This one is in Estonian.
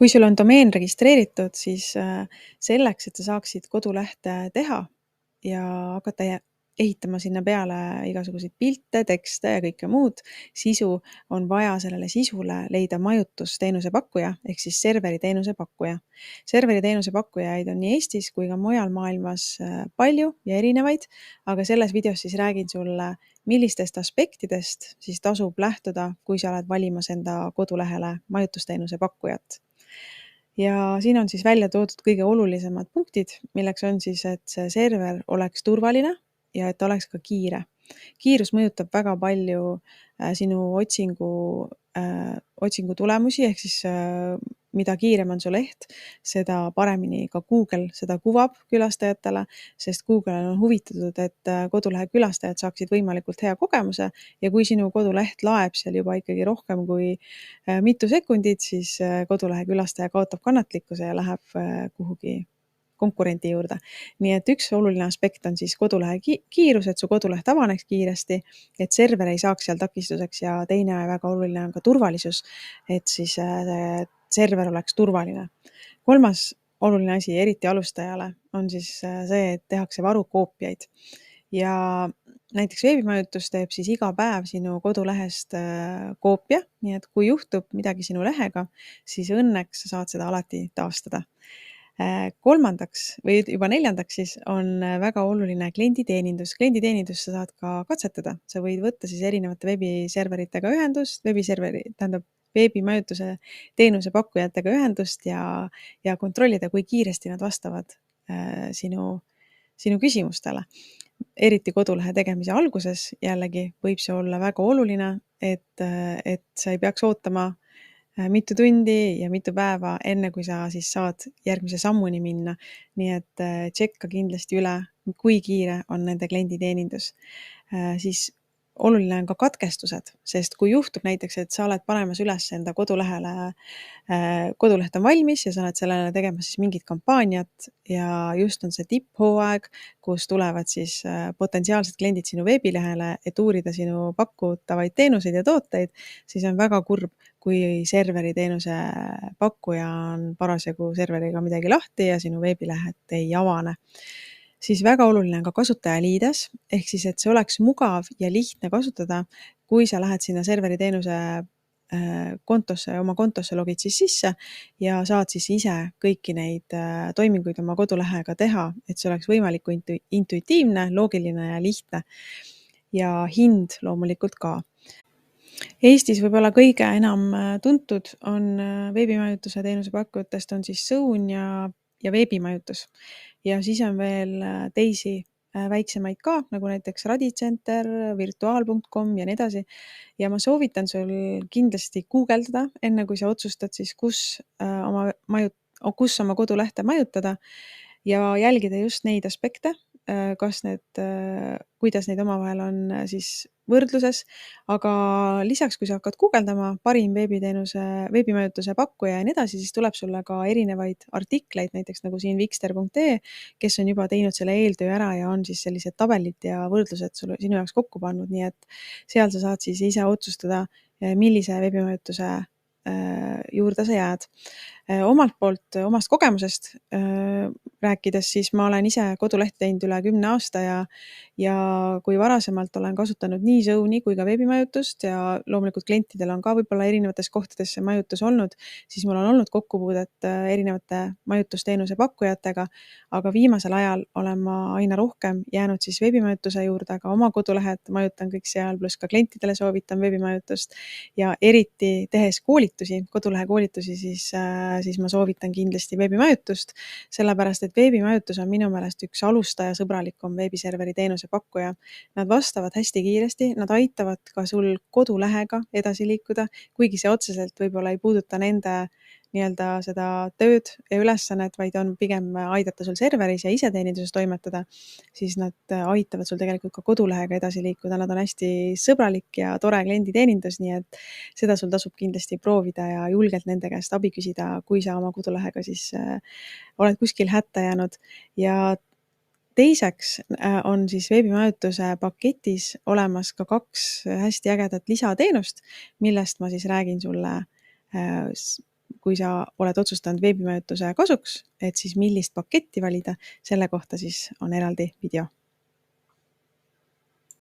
Kui sul on domeen registreeritud, siis selleks, et sa saaksid kodulehte teha ja hakata ehitama sinna peale igasuguseid pilte, tekste ja kõike muud sisu, on vaja sellele sisule leida majutusteenuse pakkuja ehk siis serveri teenuse pakkuja. Serveri teenuse pakkujaid on nii Eestis kui ka mujal maailmas palju ja erinevaid, aga selles videos siis räägin sulle, millistest aspektidest siis tasub lähtuda, kui sa oled valimas enda kodulehele majutusteenuse pakkujat. Ja siin on siis välja toodud kõige olulisemad punktid, milleks on siis, et see server oleks turvaline ja et ta oleks ka kiire. Kiirus mõjutab väga palju sinu otsingu tulemusi, ehk siis mida kiirem on su leht, seda paremini ka Google seda kuvab külastajatele, sest Google on huvitatud, et kodulehe külastajad saaksid võimalikult hea kogemuse ja kui sinu koduleht laeb seal juba ikkagi rohkem kui mitu sekundit, siis kodulehe külastaja kaotab kannatlikkuse ja läheb kuhugi konkurendi juurde. Nii et üks oluline aspekt on siis kodulehe kiirus, et su koduleht avaneks kiiresti, et server ei saaks seal takistuseks ja teine väga oluline on ka turvalisus, et siis server oleks turvaline. Kolmas oluline asi, eriti alustajale, on siis see, et tehakse varukoopiaid. Ja näiteks veebimajutus teeb siis iga päev sinu kodulehest koopia, nii et kui juhtub midagi sinu lehega, siis õnneks sa saad seda alati taastada. Kolmandaks või juba neljandaks siis on väga oluline klienditeenindus. Klienditeenindus sa saad ka katsetada. Sa võid võtta siis erinevate veebiserveritega ühendust, veebimajutuse teenuse pakkujatega ühendust ja kontrollida, kui kiiresti nad vastavad sinu küsimustele. Eriti kodulehe tegemise alguses jällegi võib see olla väga oluline, et sa ei peaks ootama mitu tundi ja mitu päeva, enne kui sa siis saad järgmise sammuni minna. Nii et tšekka kindlasti üle, kui kiire on nende klienditeenindus. Siis oluline on ka katkestused, sest kui juhtub näiteks, et sa oled panemas üles enda kodulehele, koduleht on valmis ja sa oled sellele tegemas siis mingit kampaaniat ja just on see tipphooaeg, kus tulevad siis potentsiaalsed kliendid sinu veebilehele, et uurida sinu pakutavaid teenuseid ja tooteid, siis on väga kurb, kui serveri teenuse pakkuja on parasjagu serveriga midagi lahti ja sinu veebilehed ei avane. Siis väga oluline on ka kasutajaliides, ehk siis, et see oleks mugav ja lihtne kasutada, kui sa lähed sinna serveri teenuse kontosse, oma kontosse logid siis sisse ja saad siis ise kõiki neid toiminguid oma kodulehega teha, et see oleks võimaliku intuitiivne, loogiline ja lihtne. Ja hind loomulikult ka. Eestis võib-olla kõige enam tuntud on veebimajutuse teenuse pakkujatest on siis Sõun ja veebimajutus. Ja siis on veel teisi väiksemaid ka, nagu näiteks Radicenter, virtuaal.com ja nii edasi. Ja ma soovitan sul kindlasti guugeldada, enne kui sa otsustad siis, kus oma kodulehte majutada ja jälgida just neid aspekte, kuidas neid omavahel on siis võrdluses, aga lisaks, kui sa hakkad guugeldama parim veebimajutuse pakkuja ja nii edasi, siis tuleb sulle ka erinevaid artikleid, näiteks nagu siin vikster.ee, kes on juba teinud selle eeltöö ära ja on siis sellised tabelid ja võrdlused sinu jaoks kokku pannud, nii et seal sa saad siis ise otsustada, millise veebimajutuse juurde sa jääd. Omalt poolt, omast kogemusest rääkides, siis ma olen ise kodulehti teinud üle 10 aasta ja kui varasemalt olen kasutanud nii Sõuni kui ka veebimajutust ja loomulikult klientidel on ka võib-olla erinevates kohtades see majutus olnud, siis mul on olnud kokkupuudet erinevate majutusteenuse pakkujatega, aga viimasel ajal olen ma aina rohkem jäänud siis veebimajutuse juurde, aga oma kodulehed majutan kõik seal, pluss ka klientidele soovitan veebimajutust ja eriti tehes koolitusi, kodulehe koolitusi, siis ma soovitan kindlasti veebimajutust, sellepärast, et veebimajutus on minu meelest üks alustaja sõbralikum veebiserveri teenuse pakkuja. Nad vastavad hästi kiiresti, nad aitavad ka sul kodulehega edasi liikuda, kuigi see otseselt võib-olla ei puuduta nende nii-öelda seda tööd ja ülesannet, vaid on pigem aidata sul serveris ja iseteeninduses toimetada, siis nad aitavad sul tegelikult ka kodulehega edasi liikuda. Nad on hästi sõbralik ja tore klienditeenindus, nii et seda sul tasub kindlasti proovida ja julgelt nende käest abi küsida, kui sa oma kodulehega siis oled kuskil hätta jäänud. Ja teiseks on siis veebimajutuse paketis olemas ka 2 hästi ägedat lisateenust, millest ma siis räägin sulle kui sa oled otsustanud veebimajutuse kasuks, et siis millist paketti valida, selle kohta siis on eraldi video.